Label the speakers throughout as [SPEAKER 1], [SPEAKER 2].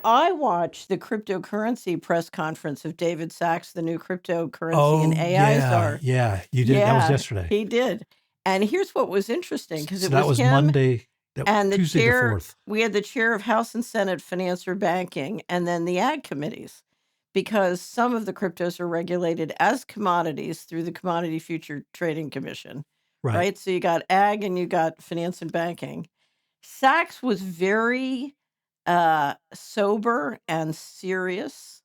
[SPEAKER 1] I watched the cryptocurrency press conference of David Sachs, the new cryptocurrency and
[SPEAKER 2] Oh,
[SPEAKER 1] AI
[SPEAKER 2] yeah.
[SPEAKER 1] czar.
[SPEAKER 2] Yeah. You did. That was
[SPEAKER 1] Yeah,
[SPEAKER 2] yesterday.
[SPEAKER 1] he did. And here's what was interesting, because it
[SPEAKER 2] So that
[SPEAKER 1] was
[SPEAKER 2] was
[SPEAKER 1] him
[SPEAKER 2] Monday,
[SPEAKER 1] and the
[SPEAKER 2] Tuesday the
[SPEAKER 1] chair.
[SPEAKER 2] 4th.
[SPEAKER 1] We had the chair of House and Senate Finance or Banking, and then the ag committees, because some of the cryptos are regulated as commodities through the Commodity Future Trading Commission,
[SPEAKER 2] Right.
[SPEAKER 1] right? So you got ag and you got finance and banking. Sachs was very sober and serious,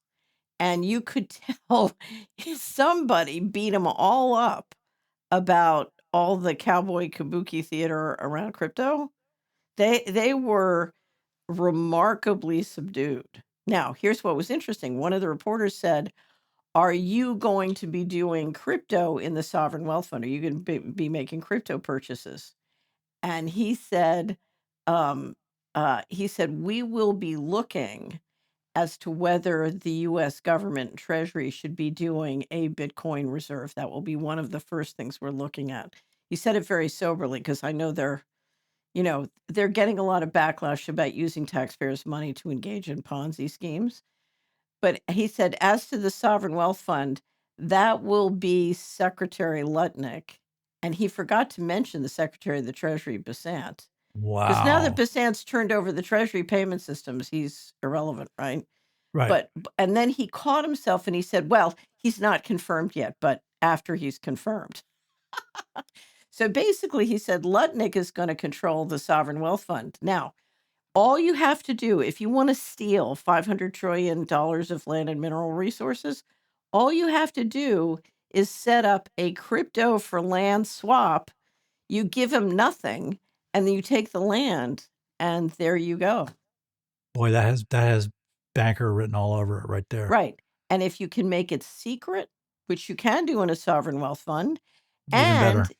[SPEAKER 1] and you could tell somebody beat him all up about all the cowboy kabuki theater around crypto. They were remarkably subdued. Now, here's what was interesting. One of the reporters said, "Are you going to be doing crypto in the sovereign wealth fund? Are you going to be making crypto purchases?" And he said, "We will be looking as to whether the U.S. government and Treasury should be doing a Bitcoin reserve. That will be one of the first things we're looking at." He said it very soberly, because I know they're getting a lot of backlash about using taxpayers' money to engage in Ponzi schemes. But he said, as to the sovereign wealth fund, that will be Secretary Lutnick. And he forgot to mention the Secretary of the Treasury, Besant. Because now that
[SPEAKER 2] Wow.
[SPEAKER 1] Besant's turned over the Treasury payment systems, he's irrelevant, right?
[SPEAKER 2] Right.
[SPEAKER 1] And then he caught himself and he said, well, he's not confirmed yet, but after he's confirmed. So basically, he said Lutnick is going to control the sovereign wealth fund. Now, all you have to do, if you want to steal $500 trillion of land and mineral resources, all you have to do is set up a crypto for land swap. You give him nothing, and then you take the land, and there you go.
[SPEAKER 2] Boy, that has banker written all over it right there.
[SPEAKER 1] Right. And if you can make it secret, which you can do in a sovereign wealth fund,
[SPEAKER 2] Even better.
[SPEAKER 1] and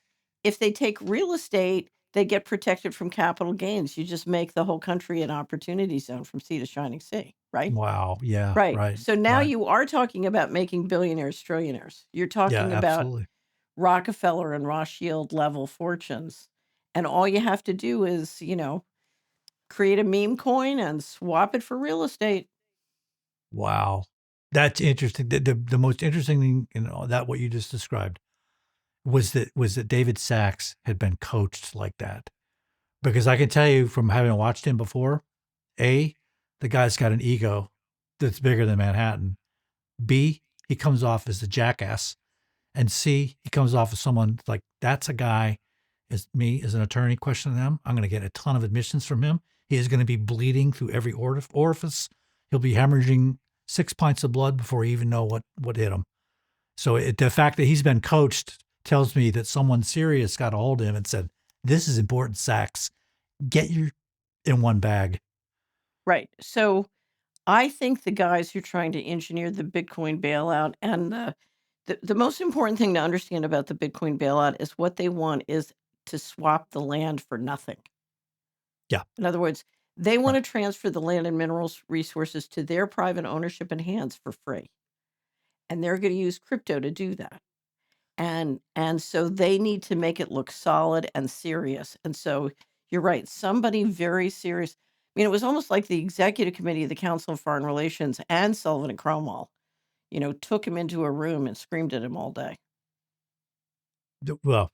[SPEAKER 1] if they take real estate, they get protected from capital gains. You just make the whole country an opportunity zone from sea to shining sea, right?
[SPEAKER 2] Wow. Yeah.
[SPEAKER 1] Right.
[SPEAKER 2] Right.
[SPEAKER 1] So now
[SPEAKER 2] Right.
[SPEAKER 1] you are talking about making billionaires trillionaires. You're
[SPEAKER 2] Yeah,
[SPEAKER 1] talking about
[SPEAKER 2] absolutely.
[SPEAKER 1] Rockefeller and Rothschild level fortunes. And all you have to do is, create a meme coin and swap it for real estate.
[SPEAKER 2] Wow. That's interesting. The most interesting thing in all that what you just described was that David Sachs had been coached like that. Because I can tell you from having watched him before, A, the guy's got an ego that's bigger than Manhattan. B, he comes off as a jackass. And C, he comes off as someone like, that's a guy, as me as an attorney questioning them. I'm going to get a ton of admissions from him. He is going to be bleeding through every orifice. He'll be hemorrhaging 6 pints of blood before he even know what hit him. So the fact that he's been coached tells me that someone serious got a hold of him and said, this is important, Sachs. Get your in one bag.
[SPEAKER 1] Right. So I think the guys who are trying to engineer the Bitcoin bailout, and the most important thing to understand about the Bitcoin bailout is what they want is to swap the land for nothing.
[SPEAKER 2] Yeah.
[SPEAKER 1] In other words, they want
[SPEAKER 2] Right.
[SPEAKER 1] to transfer the land and minerals resources to their private ownership and hands for free. And they're going to use crypto to do that. And so they need to make it look solid and serious. And so you're right, somebody very serious. I mean, it was almost like the executive committee of the Council of Foreign Relations and Sullivan and Cromwell, took him into a room and screamed at him all day.
[SPEAKER 2] Well,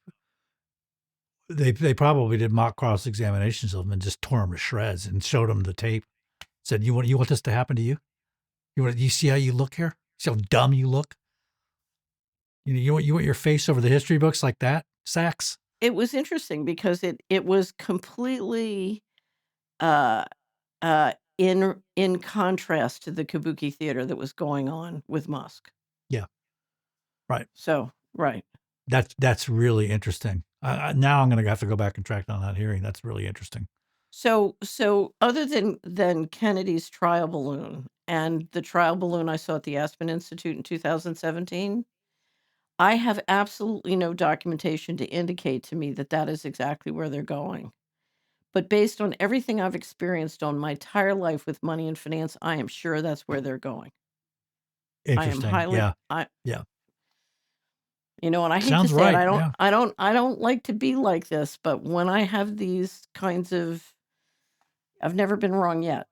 [SPEAKER 2] they probably did mock cross examinations of him and just tore him to shreds and showed him the tape. Said, you want this to happen to you? You see how you look here? See how dumb you look? You want your face over the history books like that, Sachs?
[SPEAKER 1] It was interesting because it was completely uh in contrast to the kabuki theater that was going on with Musk.
[SPEAKER 2] Yeah, right.
[SPEAKER 1] So, right.
[SPEAKER 2] That's really interesting. Now I'm going to have to go back and track down that hearing. That's really interesting.
[SPEAKER 1] So other than Kennedy's trial balloon and the trial balloon I saw at the Aspen Institute in 2017, I have absolutely no documentation to indicate to me that that is exactly where they're going. But based on everything I've experienced on my entire life with money and finance, I am sure that's where they're going. I am
[SPEAKER 2] Interesting.
[SPEAKER 1] highly,
[SPEAKER 2] Yeah. Yeah.
[SPEAKER 1] and I hate to
[SPEAKER 2] Sounds
[SPEAKER 1] say it,
[SPEAKER 2] right. Yeah.
[SPEAKER 1] I don't like to be like this, but when I have these kinds of, I've never been wrong yet.